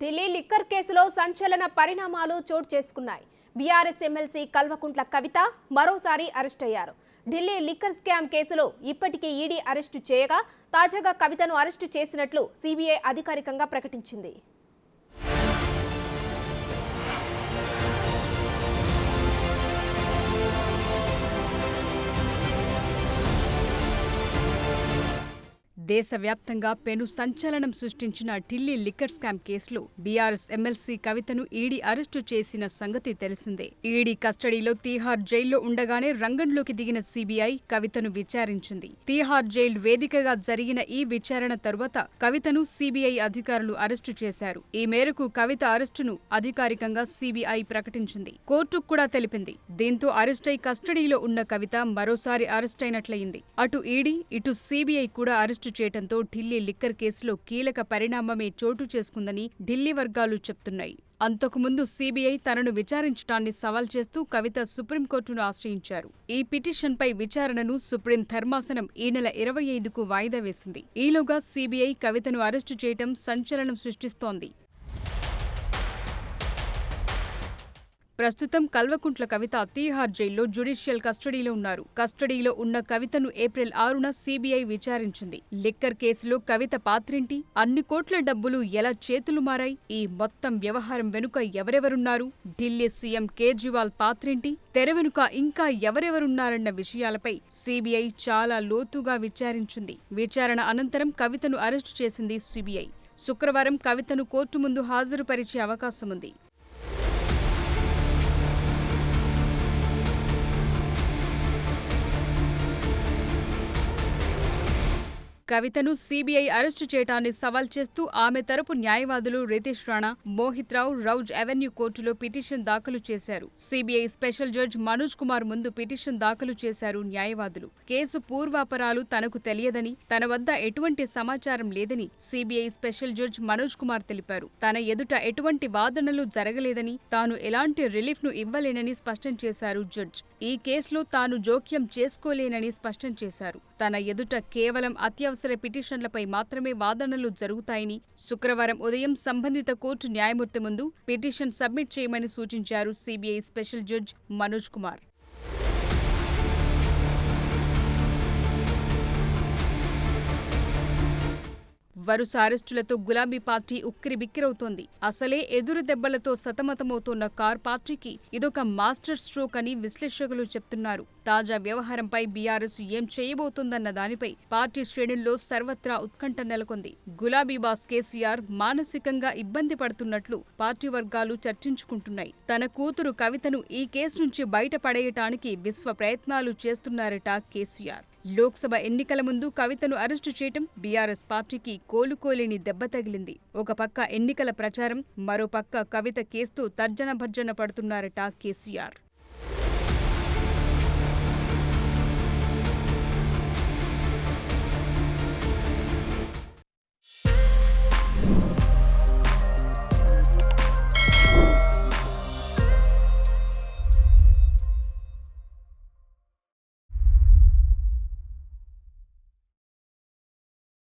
Delhi liquor కేసులో సంచలన పరిణామాలు చోటు చేసుకున్నాయి. బీఆర్ఎస్ ఎమ్మెల్సీ కల్వకుంట్ల కవిత మరోసారి అరెస్ట్ అయ్యారు. ఢిల్లీ లిక్కర్ స్కామ్ కేసులో ఇప్పటికే ఈడీ అరెస్టు చేయగా తాజాగా కవితను అరెస్టు చేసినట్లు సీబీఐ అధికారికంగా ప్రకటించింది. దేశవ్యాప్తంగా పెను సంచలనం సృష్టించిన ఢిల్లీ లిక్కర్ స్కామ్ కేసులో బీఆర్ఎస్ ఎమ్మెల్సీ కవితను ఈడీ అరెస్టు చేసిన సంగతి తెలిసిందే. ఈడీ కస్టడీలో తీహార్ జైల్లో ఉండగానే రంగంలోకి దిగిన సీబీఐ కవితను విచారించింది. తీహార్ జైలు వేదికగా జరిగిన ఈ విచారణ తరువాత కవితను సీబీఐ అధికారులు అరెస్టు చేశారు. ఈ మేరకు కవిత అరెస్టును అధికారికంగా సీబీఐ ప్రకటించింది. కోర్టుకు కూడా తెలిపింది. దీంతో అరెస్టై కస్టడీలో ఉన్న కవిత మరోసారి అరెస్టైనట్లయింది. అటు ఈడీ ఇటు సీబీఐ కూడా అరెస్టు చేయడంతో ఢిల్లీ లిక్కర్ కేసులో కీలక పరిణామమే చోటు చేసుకుందని ఢిల్లీ వర్గాలు చెప్తున్నాయి. అంతకుముందు సీబీఐ తనను విచారించడాన్ని సవాల్ చేస్తూ కవిత సుప్రీంకోర్టును ఆశ్రయించారు. ఈ పిటిషన్పై విచారణను సుప్రీం ధర్మాసనం ఈ నెల 25కు వాయిదా వేసింది. ఈలోగా సీబీఐ కవితను అరెస్టు చేయడం సంచలనం సృష్టిస్తోంది. ప్రస్తుతం కల్వకుంట్ల కవిత తీహార్ జైల్లో జ్యుడిషియల్ కస్టడీలో ఉన్నారు. కస్టడీలో ఉన్న కవితను ఏప్రిల్ 6న సీబీఐ విచారించింది. లిక్కర్ కేసులో కవిత పాత్రేంటి, అన్ని కోట్ల డబ్బులు ఎలా చేతులు మారాయి, ఈ మొత్తం వ్యవహారం వెనుక ఎవరెవరున్నారు, ఢిల్లీ సీఎం కేజ్రీవాల్ పాత్రేంటి, తెర వెనుక ఇంకా ఎవరెవరున్నారన్న విషయాలపై సీబీఐ చాలా లోతుగా విచారించింది. విచారణ అనంతరం కవితను అరెస్టు చేసింది సీబీఐ. శుక్రవారం కవితను కోర్టు ముందు హాజరుపరిచే అవకాశముంది. కవితను సీబీఐ అరెస్టు చేయడాన్ని సవాల్ చేస్తూ ఆమె తరపు న్యాయవాదులు రితేష్ రాణా, మోహిత్ రావు రౌజ్ అవెన్యూ కోర్టులో పిటిషన్ దాఖలు చేశారు. CBI special judge Manoj Kumar ముందు పిటిషన్ దాఖలు చేశారు న్యాయవాదులు. కేసు పూర్వాపరాలు తనకు తెలియదని, తన వద్ద ఎటువంటి సమాచారం లేదని CBI special judge Manoj Kumar తెలిపారు. తన ఎదుట ఎటువంటి వాదనలు జరగలేదని, తాను ఎలాంటి రిలీఫ్ను ఇవ్వలేనని స్పష్టం చేశారు జడ్జ్. ఈ కేసులో తాను జోక్యం చేసుకోలేనని స్పష్టం చేశారు. తన ఎదుట కేవలం అత్యవసర పిటిషన్లపై మాత్రమే వాదనలు జరుగుతాయని, శుక్రవారం ఉదయం సంబంధిత కోర్టు న్యాయమూర్తి ముందు పిటిషన్ సబ్మిట్ చేయమని సూచించారు CBI special judge Manoj Kumar. వరుస అరెస్టులతో గులాబీ పార్టీ ఉక్కిరిబిక్కిరవుతోంది. అసలే ఎదురు దెబ్బలతో సతమతమవుతోన్న కార్ పార్టీకి ఇదొక మాస్టర్ స్ట్రోక్ అని విశ్లేషకులు చెప్తున్నారు. తాజా వ్యవహారంపై బీఆర్ఎస్ ఏం చేయబోతోందన్న దానిపై పార్టీ శ్రేణుల్లో సర్వత్రా ఉత్కంఠ నెలకొంది. గులాబీ బాస్ కేసీఆర్ మానసికంగా ఇబ్బంది పడుతున్నట్లు పార్టీ వర్గాలు చర్చించుకుంటున్నాయి. తన కూతురు కవితను ఈ కేసు నుంచి బయటపడేయటానికి విశ్వ ప్రయత్నాలు చేస్తున్నారట కేసీఆర్. లోక్సభ ఎన్నికల ముందు కవితను అరెస్టు చేయటం బీఆర్ఎస్ పార్టీకి కోలుకోలేని దెబ్బ తగిలింది. ఒక పక్క ఎన్నికల ప్రచారం, మరోపక్క కవిత కేసుతో తర్జన భర్జన పడుతున్నారట కేసీఆర్.